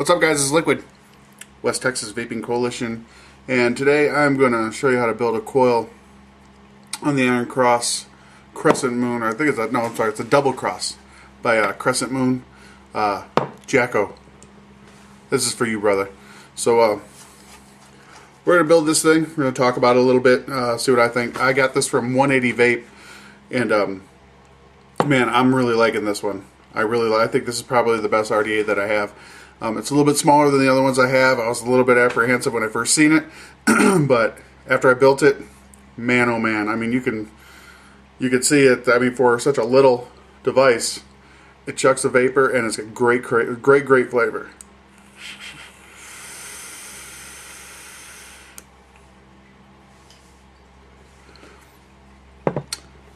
What's up, guys? It's Likwid, West Texas Vaping Coalition, and today I'm going to show you how to build a coil on the Iron Cross Crescent Moon. Or I think it's a, no, I'm sorry, it's a Double Cross by Crescent Moon. Jacko, this is for you, brother. So we're going to build this thing. We're going to talk about it a little bit, see what I think. I got this from 180 Vape, and man, I'm really liking this one. I think this is probably the best RDA that I have. It's a little bit smaller than the other ones I have. I was a little bit apprehensive when I first seen it, but after I built it, man, oh man! I mean, you can see it. I mean, for such a little device, it chucks the vapor, and it's a great flavor.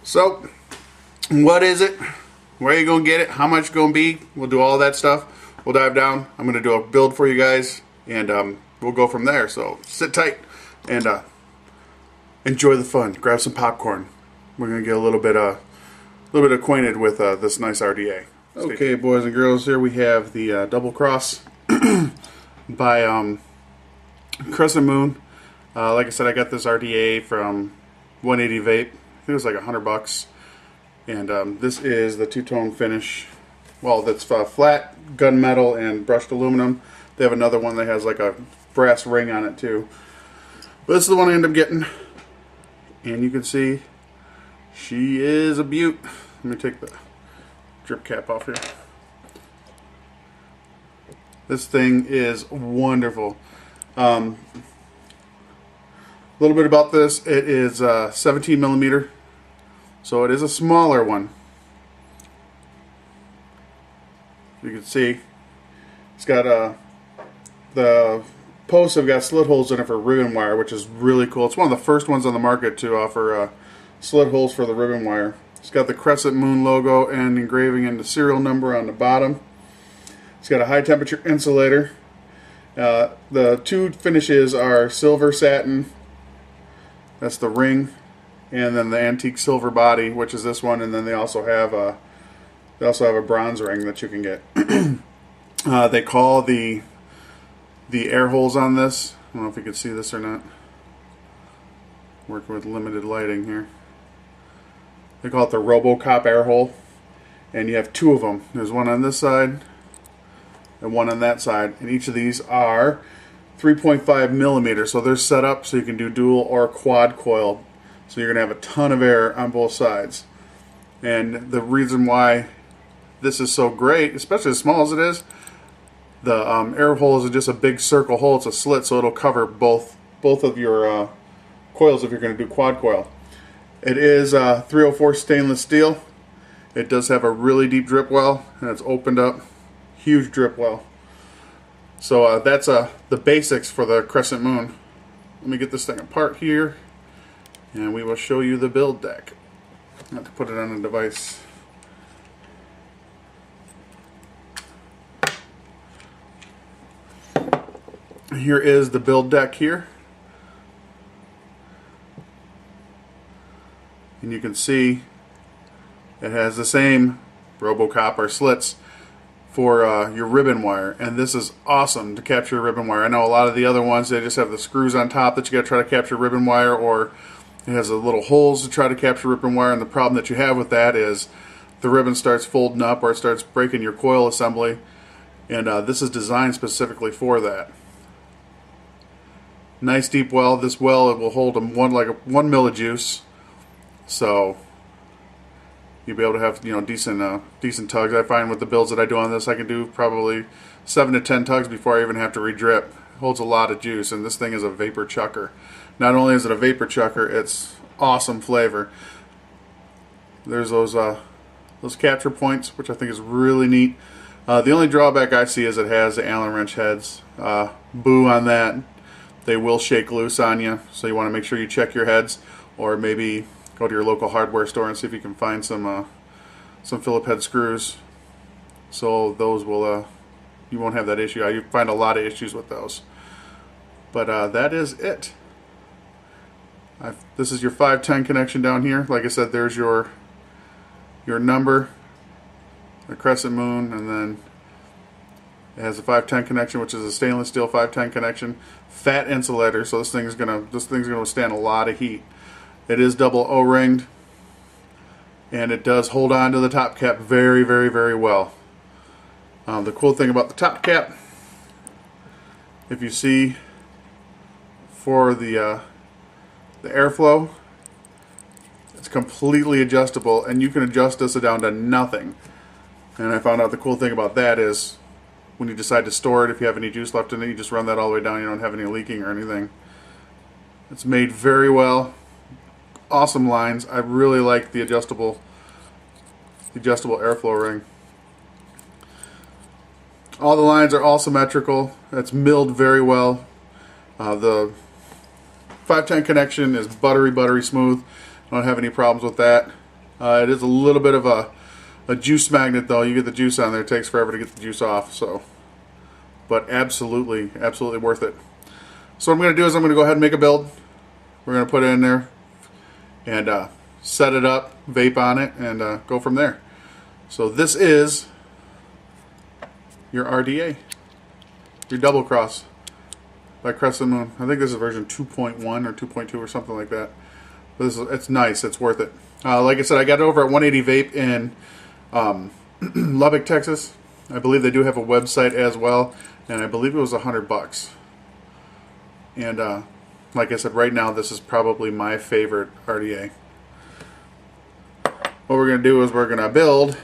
So, what is it? Where are you gonna get it? How much it's gonna be? We'll do all that stuff. We'll dive down. I'm going to do a build for you guys, and we'll go from there. So sit tight and enjoy the fun. Grab some popcorn. We're going to get a little bit acquainted with this nice RDA. Okay, boys and girls, here we have the Double Cross by Crescent Moon. Like I said, I got this RDA from 180 Vape. I think it was like $100, and this is the two-tone finish. Well, that's flat gunmetal and brushed aluminum. They have another one that has like a brass ring on it too. But this is the one I ended up getting. And you can see she is a beaut. Let me take the drip cap off here. This thing is wonderful. A little bit about this. It is 17 millimeter. So it is a smaller one. You can see it's got the posts have got slit holes in it for ribbon wire, which is really cool. It's one of the first ones on the market to offer slit holes for the ribbon wire. It's got the Crescent Moon logo and engraving and the serial number on the bottom. It's got a high temperature insulator. The two finishes are silver satin, that's the ring, and then the antique silver body, which is this one, and then they also have a bronze ring that you can get. They call the air holes on this, I don't know if you can see this or not, working with limited lighting here. They call it the RoboCop air hole, and you have two of them. There's one on this side and one on that side, and each of these are 3.5 millimeters, so they're set up so you can do dual or quad coil, so you're going to have a ton of air on both sides. And the reason why this is so great, especially as small as it is, the air hole is just a big circle hole. It's a slit, so it'll cover both of your coils if you're going to do quad coil. It is 304 stainless steel. It does have a really deep drip well, and it's opened up. Huge drip well. So that's the basics for the Crescent Moon. Let me get this thing apart here, and we will show you the build deck. I have to put it on a device. Here is the build deck here, and you can see it has the same RoboCop or slits for your ribbon wire, and this is awesome to capture ribbon wire. I know a lot of the other ones, they just have the screws on top that you got to try to capture ribbon wire, or it has the little holes to try to capture ribbon wire, and the problem that you have with that is the ribbon starts folding up or it starts breaking your coil assembly, and this is designed specifically for that. Nice deep well. This well, it will hold one millijuice, so you'll be able to have decent tugs. I find with the builds that I do on this, I can do probably 7 to 10 tugs before I even have to re-drip. It holds a lot of juice, and this thing is a vapor chucker. Not only is it a vapor chucker, it's awesome flavor. There's those capture points, which I think is really neat. The only drawback I see is it has the Allen wrench heads. Boo on that. They will shake loose on you, so you want to make sure you check your heads, or maybe go to your local hardware store and see if you can find some Phillip head screws. So those will you won't have that issue. You find a lot of issues with those. But that is it. This is your 510 connection down here. Like I said, there's your number, the Crescent Moon, and then It has a 510 connection, which is a stainless steel 510 connection. Fat insulator, so this thing's gonna withstand a lot of heat. It is double O-ringed, and it does hold on to the top cap very, very, very well. The cool thing about the top cap, if you see, for the airflow, it's completely adjustable, and you can adjust this down to nothing. And I found out the cool thing about that is when you decide to store it, if you have any juice left in it, you just run that all the way down. You don't have any leaking or anything. It's made very well. Awesome lines. I really like the adjustable airflow ring. All the lines are all symmetrical. It's milled very well. The 510 connection is buttery smooth. I don't have any problems with that. It is a little bit of a juice magnet though. You get the juice on there, it takes forever to get the juice off. So, but absolutely worth it. So what I'm going to do is I'm going to go ahead and make a build. We're going to put it in there and set it up, vape on it, and go from there. So this is your RDA, your Double Cross by Crescent Moon. I think this is version 2.1 or 2.2 or something like that. But it's nice. It's worth it. Like I said, I got it over at 180 Vape in Lubbock, Texas. I believe they do have a website as well, and I believe it was $100. And like I said, right now this is probably my favorite RDA. What we're going to do is we're going to build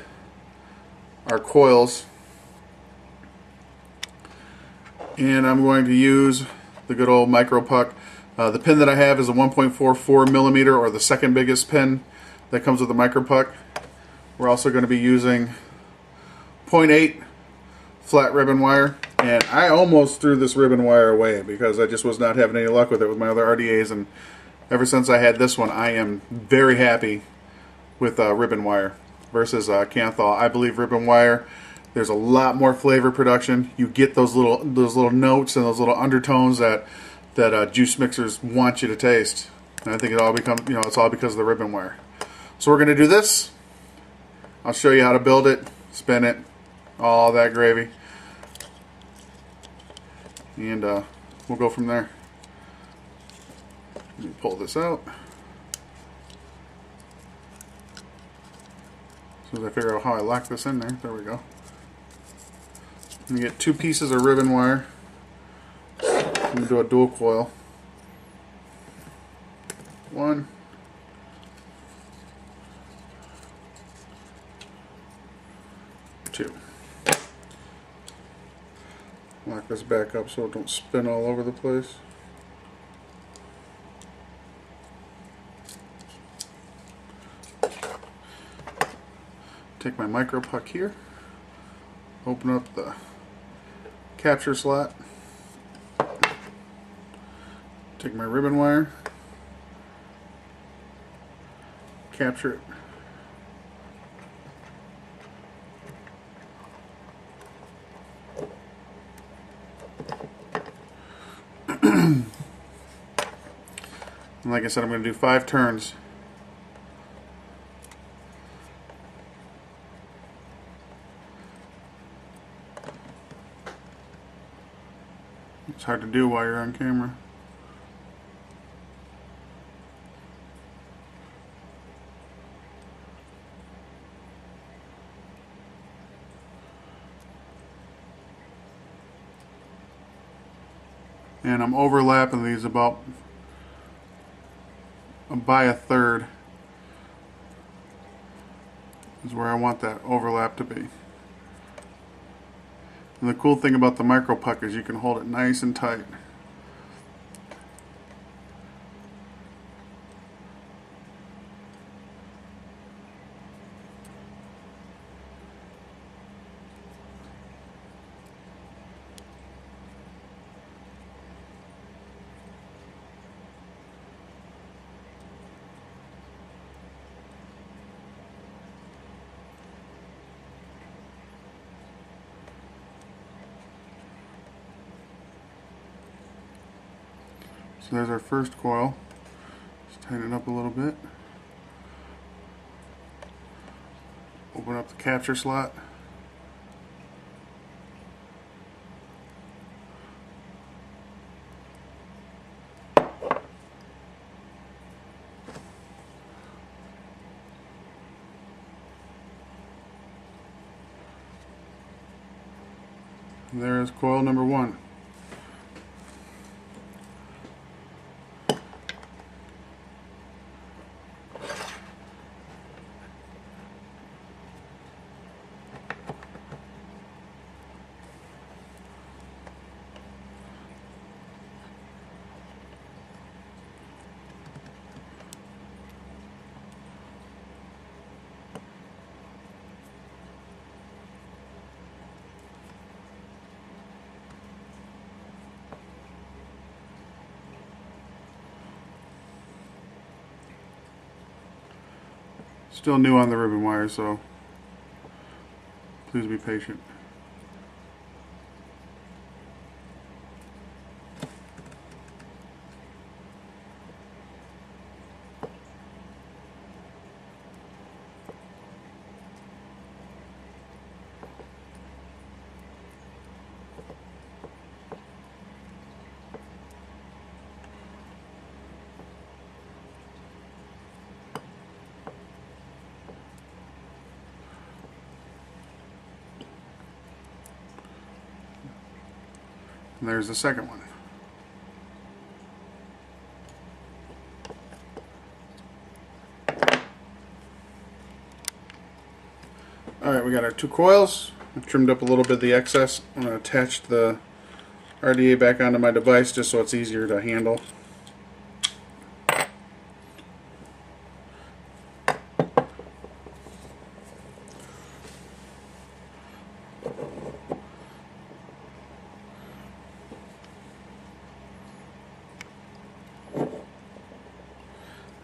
our coils, and I'm going to use the good old micro puck. The pin that I have is a 1.44 millimeter, or the second biggest pin that comes with the micro puck. We're also going to be using 0.8 flat ribbon wire, and I almost threw this ribbon wire away because I just was not having any luck with it with my other RDAs, and ever since I had this one I am very happy with ribbon wire versus Canthal. I believe ribbon wire, there's a lot more flavor production. You get those little notes and those little undertones that juice mixers want you to taste. And I think it all becomes, it's all because of the ribbon wire. So we're going to do this. I'll show you how to build it, spin it, all that gravy, and we'll go from there. Let me pull this out. As soon as I figure out how I lock this in there, there we go. I'm going to get 2 pieces of ribbon wire. I'm going to do a dual coil. 1. 2. Lock this back up so it don't spin all over the place. Take my micro puck here, open up the capture slot, take my ribbon wire, capture it, and like I said, I'm going to do 5 turns. It's hard to do while you're on camera. And I'm overlapping these about by 1/3 is where I want that overlap to be. And the cool thing about the micro puck is you can hold it nice and tight. So there's our first coil. Just tighten it up a little bit. Open up the capture slot. There's coil number 1. Still new on the ribbon wire, so please be patient. And there's the second one. Alright, we got our 2 coils. I've trimmed up a little bit of the excess. I'm going to attach the RDA back onto my device just so it's easier to handle.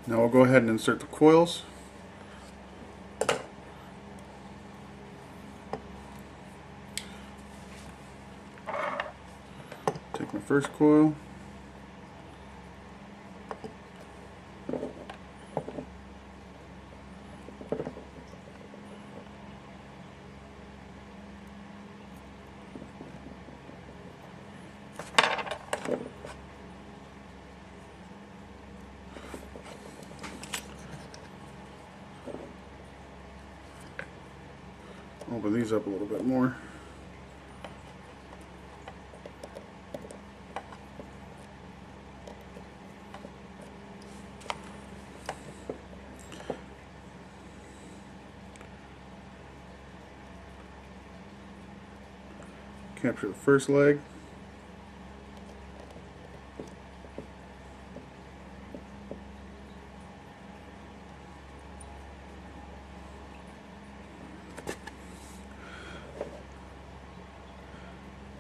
Now we'll go ahead and insert the coils. Take my first coil. Open these up a little bit more. Capture the first leg.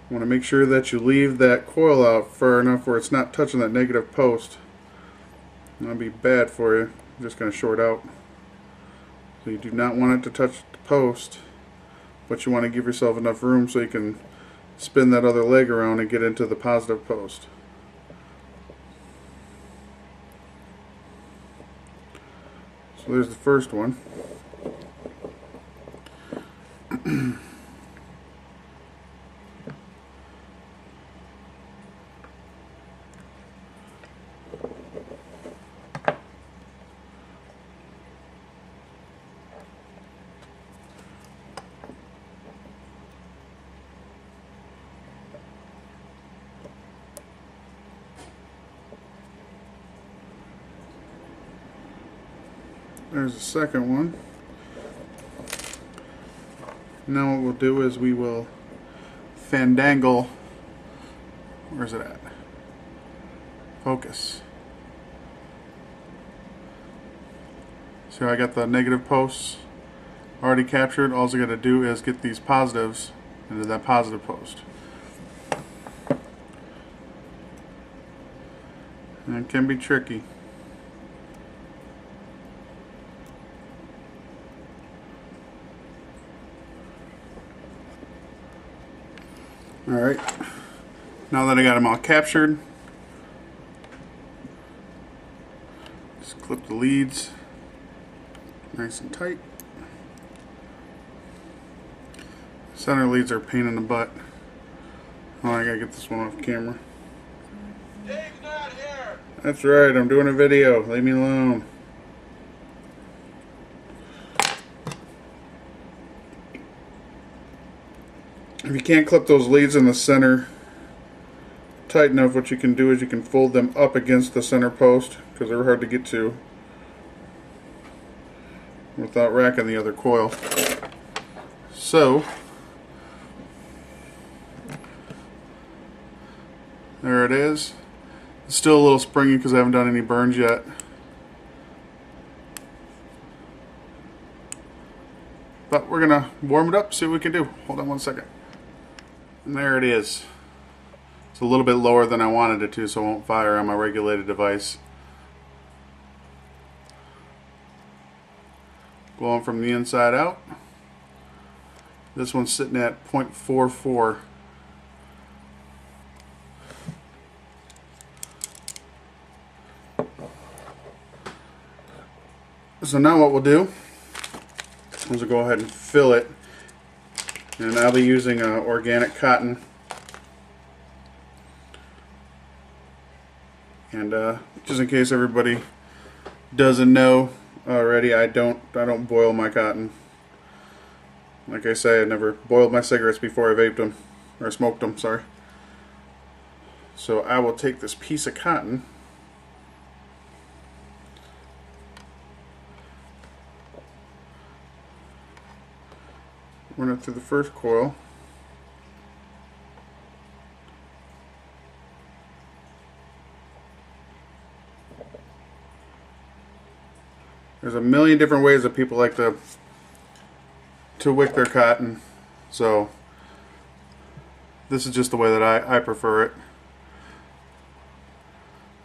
You want to make sure that you leave that coil out far enough where it's not touching that negative post. That'll be bad for you. It's just going to short out. So you do not want it to touch the post, but you want to give yourself enough room so you can spin that other leg around and get into the positive post. So there's the first one. There's the second one. Now what we'll do is we will fandangle. Where's it at? Focus. So I got the negative posts already captured. All I got to do is get these positives into that positive post. And it can be tricky. Alright, now that I got them all captured, just clip the leads nice and tight. Center leads are a pain in the butt. Oh, I gotta get this one off camera. Dave's not here! That's right, I'm doing a video. Leave me alone. If you can't clip those leads in the center tight enough, what you can do is you can fold them up against the center post because they're hard to get to without racking the other coil. So there it is. It's still a little springy because I haven't done any burns yet. But we're gonna warm it up, see what we can do. Hold on one second. And there it is. It's a little bit lower than I wanted it to, so it won't fire on my regulated device. Going from the inside out. This one's sitting at 0.44. So now what we'll do is we'll go ahead and fill it, and I'll be using organic cotton. And just in case everybody doesn't know already, I don't boil my cotton. Like I say, I never boiled my cigarettes before I vaped them or smoked them. Sorry. So I will take this piece of cotton. Run it through the first coil. There's a million different ways that people like to wick their cotton, so this is just the way that I prefer it.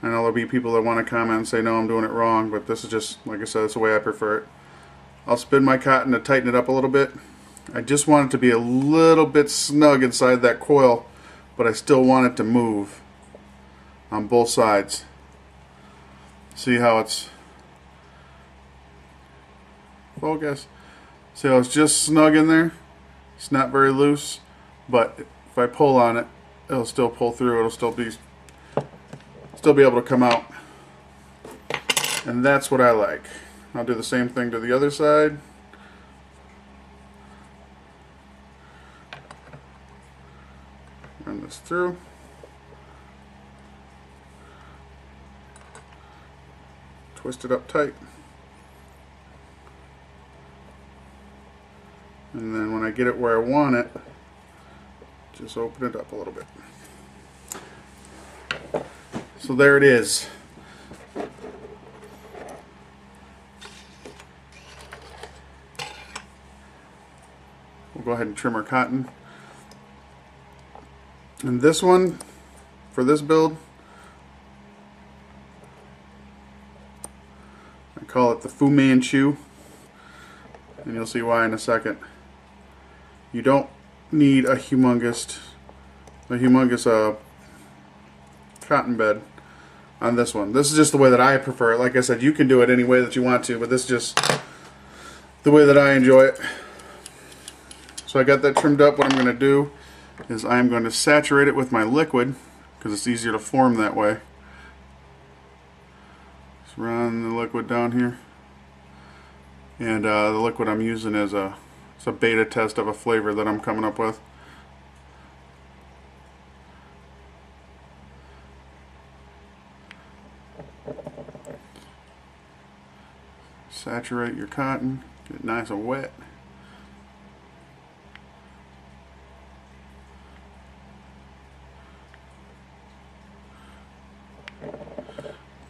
I know there'll be people that want to comment and say no, I'm doing it wrong, but this is just, like I said, it's the way I prefer it. I'll spin my cotton to tighten it up a little bit. I just want it to be a little bit snug inside that coil, but I still want it to move on both sides. See how it's focus? See how it's just snug in there? It's not very loose, but if I pull on it, it'll still pull through. It'll still be able to come out. And that's what I like. I'll do the same thing to the other side. Run this through. Twist it up tight. And then when I get it where I want it, just open it up a little bit. So there it is. We'll go ahead and trim our cotton. And this one, for this build, I call it the Fu Manchu, and you'll see why in a second. You don't need a humongous cotton bed on this one. This is just the way that I prefer it. Like I said, you can do it any way that you want to, but this is just the way that I enjoy it. So I got that trimmed up. What I'm going to do is I'm going to saturate it with my liquid because it's easier to form that way. Just run the liquid down here, and the liquid I'm using is it's a beta test of a flavor that I'm coming up with. Saturate your cotton, get it nice and wet.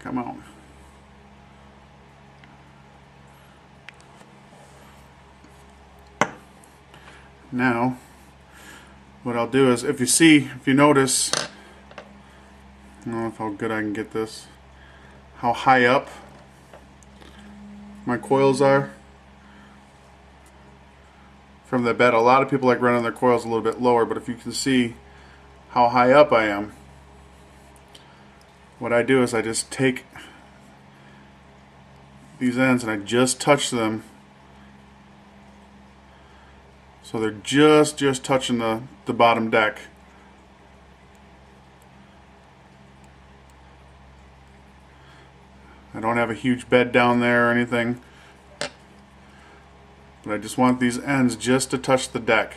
Come on. Now, what I'll do is, if you notice, I don't know how good I can get this, how high up my coils are from the bed. A lot of people like running their coils a little bit lower, but if you can see how high up I am, what I do is I just take these ends and I just touch them so they're just touching the bottom deck. I don't have a huge bed down there or anything, but I just want these ends just to touch the deck.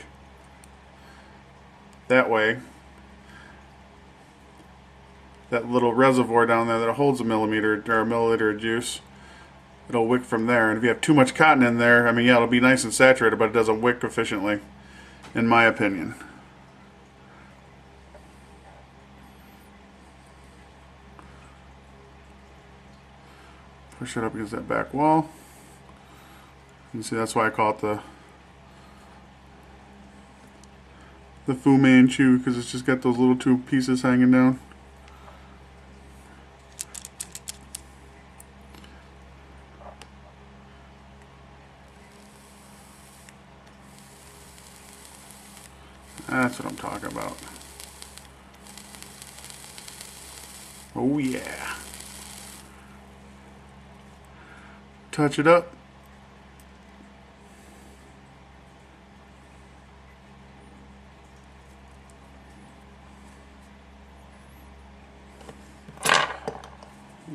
that way. That little reservoir down there that holds a milliliter of juice, it'll wick from there. And if you have too much cotton in there, I mean, yeah, it'll be nice and saturated, but it doesn't wick efficiently, in my opinion. Push it up against that back wall. You see, that's why I call it the Fu Manchu, because it's just got those little two pieces hanging down. That's what I'm talking about. Oh yeah. Touch it up.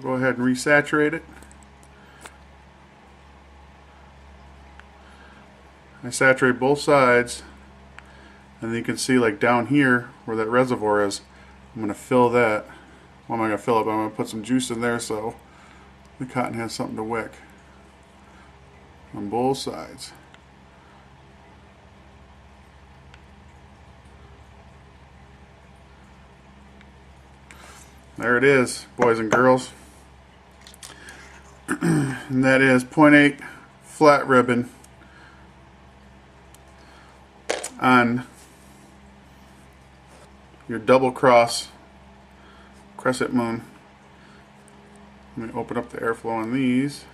Go ahead and resaturate it. I saturate both sides, and then you can see, like down here where that reservoir is, I'm going to fill that. Well, I'm not going to fill it, but I'm going to put some juice in there so the cotton has something to wick on both sides. There it is, boys and girls. And that is 0.8 flat ribbon on your Double Cross Crescent Moon. Let me open up the airflow on these.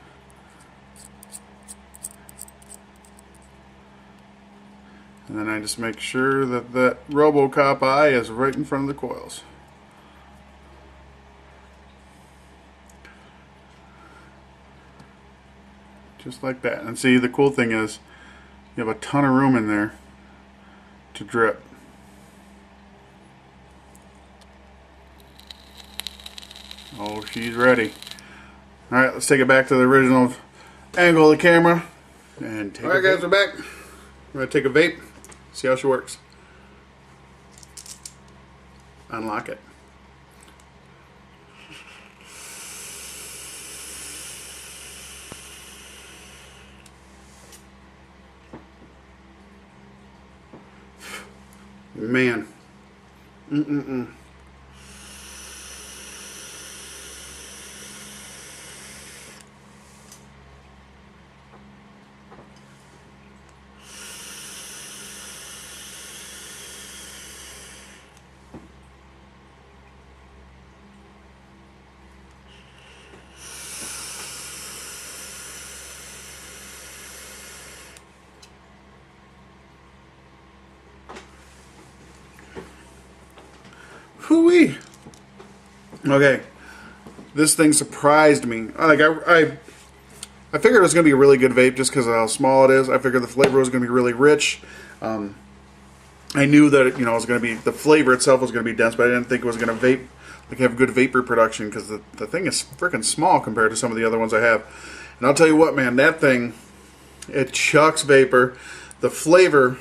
And then I just make sure that that RoboCop eye is right in front of the coils. Just like that. And see, the cool thing is you have a ton of room in there to drip. Oh, she's ready. Alright, let's take it back to the original angle of the camera. And take Alright guys, we're back. We're going to take a vape, see how she works. Unlock it. Man. Hoo-wee. Okay, this thing surprised me. Like I figured it was going to be a really good vape just because of how small it is. I figured the flavor was going to be really rich. I knew that it was going to be, the flavor itself was going to be dense, but I didn't think it was going to vape, like have good vapor production, because the thing is freaking small compared to some of the other ones I have. And I'll tell you what, man, that thing, it chucks vapor. The flavor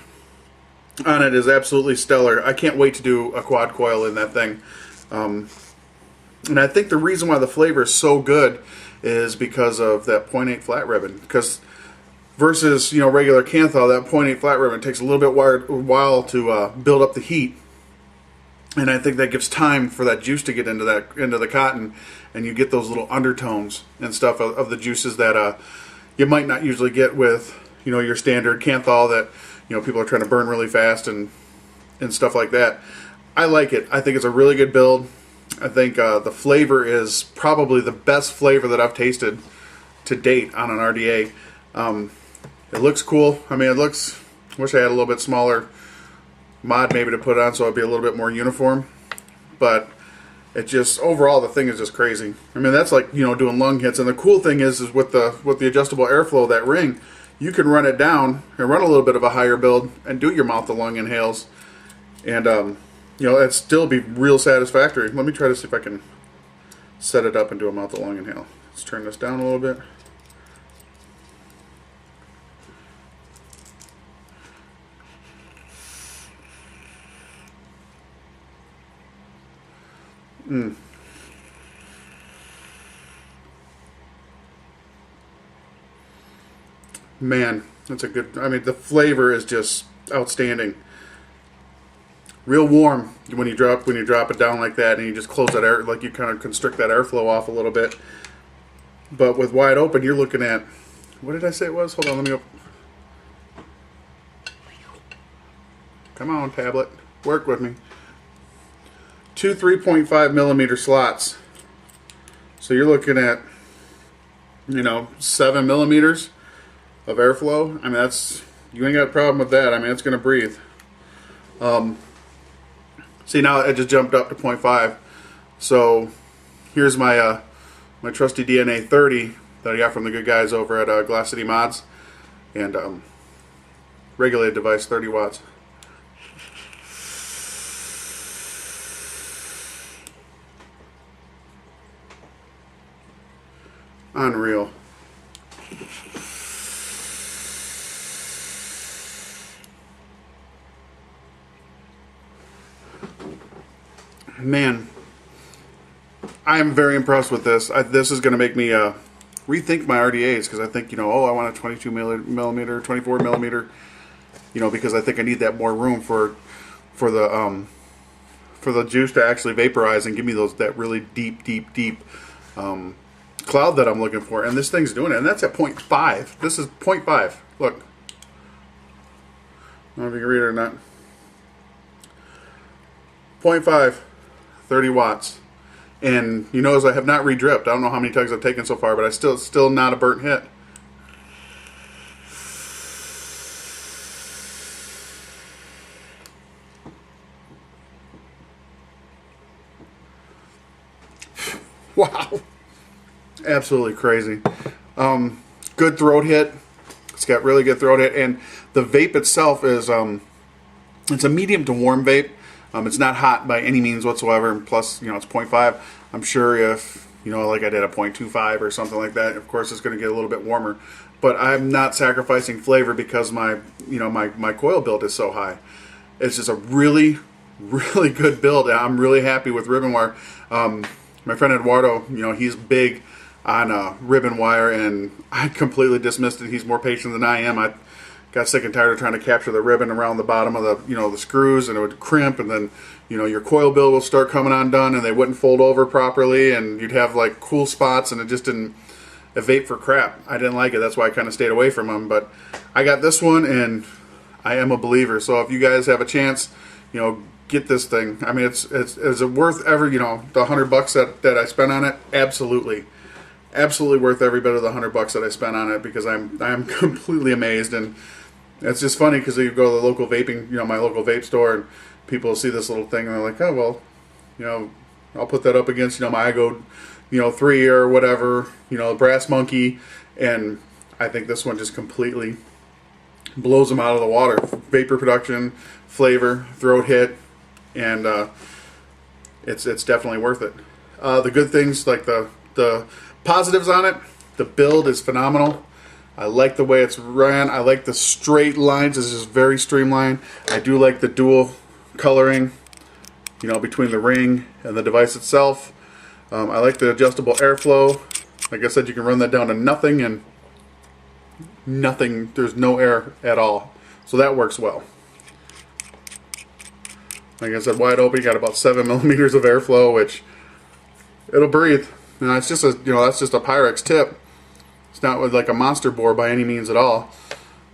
on it is absolutely stellar. I can't wait to do a quad coil in that thing. And I think the reason why the flavor is so good is because of that 0.8 flat ribbon. Because versus regular Canthal, that 0.8 flat ribbon takes a little bit while to build up the heat, and I think that gives time for that juice to get into the cotton, and you get those little undertones and stuff of the juices that you might not usually get with your standard Canthal that people are trying to burn really fast and stuff like that. I like it. I think it's a really good build. I think the flavor is probably the best flavor that I've tasted to date on an RDA. It looks cool. I mean, wish I had a little bit smaller mod maybe to put on so it'd be a little bit more uniform. But it just, overall, the thing is just crazy. I mean, that's like, doing lung hits. And the cool thing is with the adjustable airflow of that ring, you can run it down and run a little bit of a higher build and do your mouth-to-lung inhales. And, it'd still be real satisfactory. Let me try to see if I can set it up and do a mouth-to-lung inhale. Let's turn this down a little bit. Man, that's a good, I mean, the flavor is just outstanding. Real warm when you drop it down like that, and you just close that air, like you kind of constrict that airflow off a little bit. But with wide open, you're looking at, what did I say it was? Hold on, let me open. Come on, tablet, work with me. Two 3.5 millimeter slots. So you're looking at, 7 millimeters of airflow. I mean, that's, you ain't got a problem with that. I mean, it's going to breathe. See, now it just jumped up to 0.5. So here's my my trusty DNA 30 that I got from the good guys over at Glass City Mods, and regulated device, 30 watts. Unreal. Man, I am very impressed with this. This is going to make me rethink my RDAs, because I think, I want a 22 millimeter, 24 millimeter, because I think I need that more room for the juice to actually vaporize and give me that really deep cloud that I'm looking for. And this thing's doing it, and that's at 0.5. This is 0.5. Look. I don't know if you can read it or not. 0.5. 30 watts. And you notice I have not re-dripped. I don't know how many tugs I've taken so far, but I still not a burnt hit. Wow. Absolutely crazy. Good throat hit. It's got really good throat hit, and the vape itself is it's a medium to warm vape. It's not hot by any means whatsoever, and plus, it's 0.5. I'm sure if, like I did a 0.25 or something like that, of course it's going to get a little bit warmer. But I'm not sacrificing flavor because my coil build is so high. It's just a really, really good build. I'm really happy with ribbon wire. My friend Eduardo, he's big on ribbon wire, and I completely dismissed it. He's more patient than I am. I got sick and tired of trying to capture the ribbon around the bottom of the the screws, and it would crimp, and then your coil build will start coming undone, and they wouldn't fold over properly, and you'd have like cool spots, and it just didn't vape for crap. I didn't like it. That's why I kind of stayed away from them. But I got this one, and I am a believer. So if you guys have a chance, get this thing. I mean, is it worth every the $100 that I spent on it? Absolutely. Absolutely worth every bit of the $100 that I spent on it, because I am completely amazed. And it's just funny because you go to the local vaping, my local vape store, and people see this little thing and they're like, oh well, I'll put that up against my iGo 3 or whatever, Brass Monkey, and I think this one just completely blows them out of the water. Vapor production, flavor, throat hit, and it's definitely worth it. The good things, like the positives on it, the build is phenomenal. I like the way it's ran. I like the straight lines. It's just very streamlined. I do like the dual coloring, between the ring and the device itself. I like the adjustable airflow. Like I said, you can run that down to nothing, and nothing, there's no air at all. So that works well. Like I said, wide open, you got about 7 millimeters of airflow, which it'll breathe. And it's just that's just a Pyrex tip. It's not with like a monster bore by any means at all.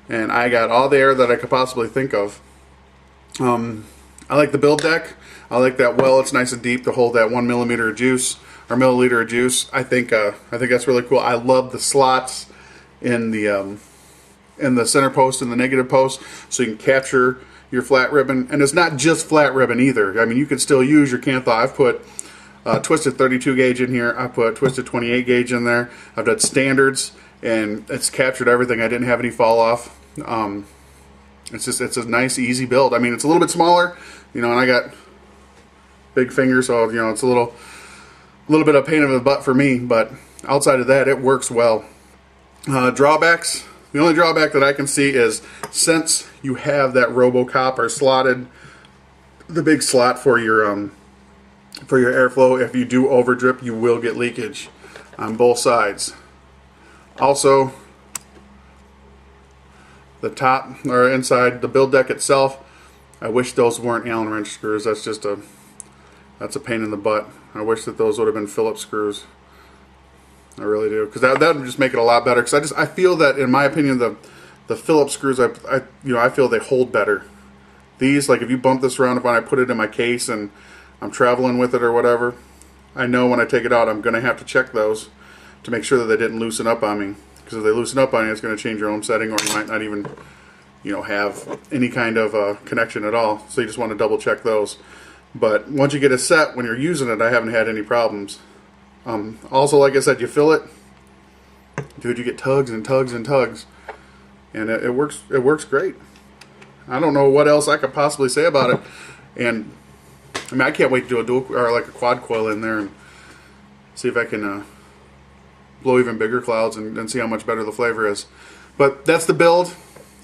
And I got all the air that I could possibly think of. I like the build deck. I like that it's nice and deep to hold that 1 millimeter of juice, or milliliter of juice. I think that's really cool. I love the slots in the center post and the negative post, so you can capture your flat ribbon. And it's not just flat ribbon either. I mean, you can still use your Canthaw. I've put twisted 32 gauge in here. I put twisted 28 gauge in there. I've done standards, and it's captured everything. I didn't have any fall off. It's a nice, easy build. I mean, it's a little bit smaller, and I got big fingers, so it's a little bit of a pain in the butt for me. But outside of that, it works well. Drawbacks. The only drawback that I can see is, since you have that RoboCop or slotted, the big slot for your for your airflow. If you do over drip, you will get leakage on both sides. Also, the top or inside the build deck itself, I wish those weren't Allen wrench screws. That's a pain in the butt. I wish that those would have been Phillips screws. I really do, because that would just make it a lot better. Because I feel that, in my opinion, the Phillips screws, I feel they hold better. These, like, if you bump this around, when I put it in my case and I'm traveling with it or whatever, I know when I take it out I'm going to have to check those to make sure that they didn't loosen up on me. Because if they loosen up on you, it's going to change your own setting, or you might not even, have any kind of connection at all. So you just want to double check those. But once you get a set, when you're using it, I haven't had any problems. Also, like I said, you fill it, dude, you get tugs and tugs and tugs, and it works. It works great. I don't know what else I could possibly say about it. And I mean, I can't wait to do a dual or like a quad coil in there and see if I can blow even bigger clouds and see how much better the flavor is. But that's the build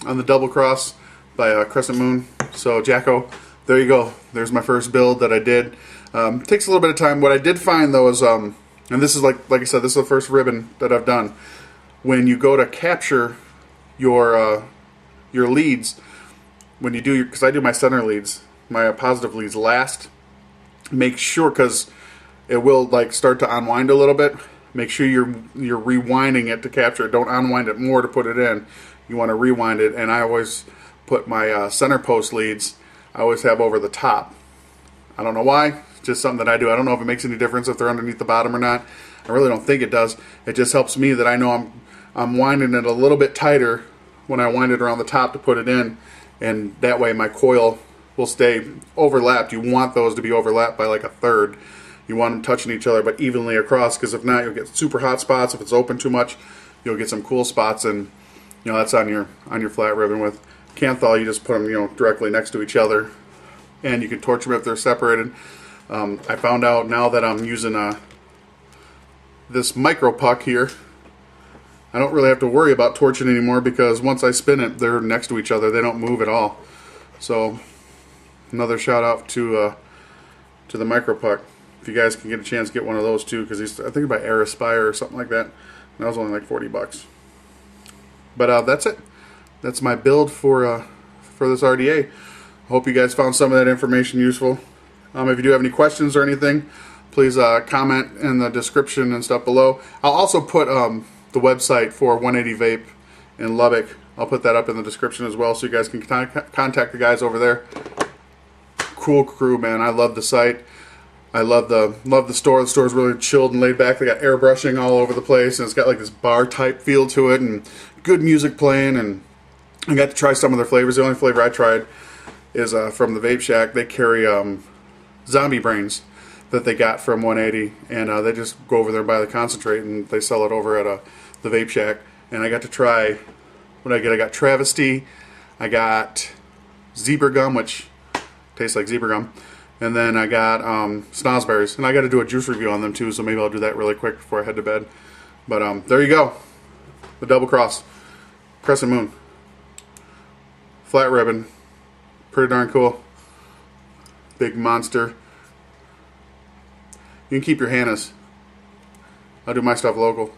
on the Double Cross by Crescent Moon. So Jacko, there you go. There's my first build that I did. It takes a little bit of time. What I did find though is, and this is like I said, this is the first ribbon that I've done. When you go to capture your leads, when you do, because I do my center leads, my positive leads last, make sure, because it will like start to unwind a little bit. Make sure you're rewinding it to capture it. Don't unwind it more to put it in. You want to rewind it. And I always put my center post leads, I always have over the top. I don't know why. It's just something that I do. I don't know if it makes any difference if they're underneath the bottom or not. I really don't think it does. It just helps me that I know I'm winding it a little bit tighter when I wind it around the top to put it in, and that way my coil will stay overlapped. You want those to be overlapped by like a third. You want them touching each other, but evenly across, because if not, you'll get super hot spots. If it's open too much, you'll get some cool spots, and that's on your flat ribbon. With Kanthal, you just put them directly next to each other, and you can torch them if they're separated. I found out now that I'm using this micro puck here, I don't really have to worry about torching anymore, because once I spin it, they're next to each other. They don't move at all. So another shout out to the micro puck. If you guys can get a chance, get one of those too, because I think by Aspire or something like that. And that was only like $40. But that's it. That's my build for this RDA. Hope you guys found some of that information useful. If you do have any questions or anything, please comment in the description and stuff below. I'll also put the website for 180 Vape in Lubbock. I'll put that up in the description as well, so you guys can contact the guys over there. Cool crew, man. I love the site. I love the store. The store's really chilled and laid back. They got airbrushing all over the place, and it's got like this bar type feel to it, and good music playing. And I got to try some of their flavors. The only flavor I tried is from the Vape Shack. They carry zombie brains that they got from 180, and they just go over there and buy the concentrate, and they sell it over at the Vape Shack. And I got to try what I get. I got Travesty, I got Zebra Gum, which tastes like zebra gum, and then I got Snozberries, and I got to do a juice review on them too, so maybe I'll do that really quick before I head to bed. But there you go, the Double Cross Crescent Moon flat ribbon, pretty darn cool, big monster. You can keep your Hannahs. I'll do my stuff local.